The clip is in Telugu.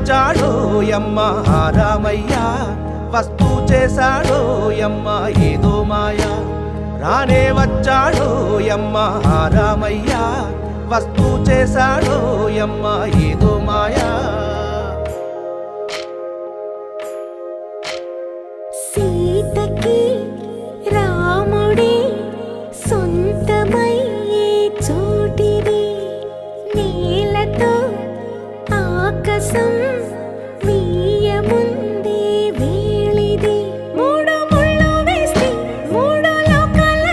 వచ్చాడో యమ్మ రామయ్య వస్తూ చేశాడో యమ్మ ఏదో మాయా రానే వచ్చాడో యమ్మ రామయ్య వస్తూ చేశాడో యమ్మ ఏదో మాయా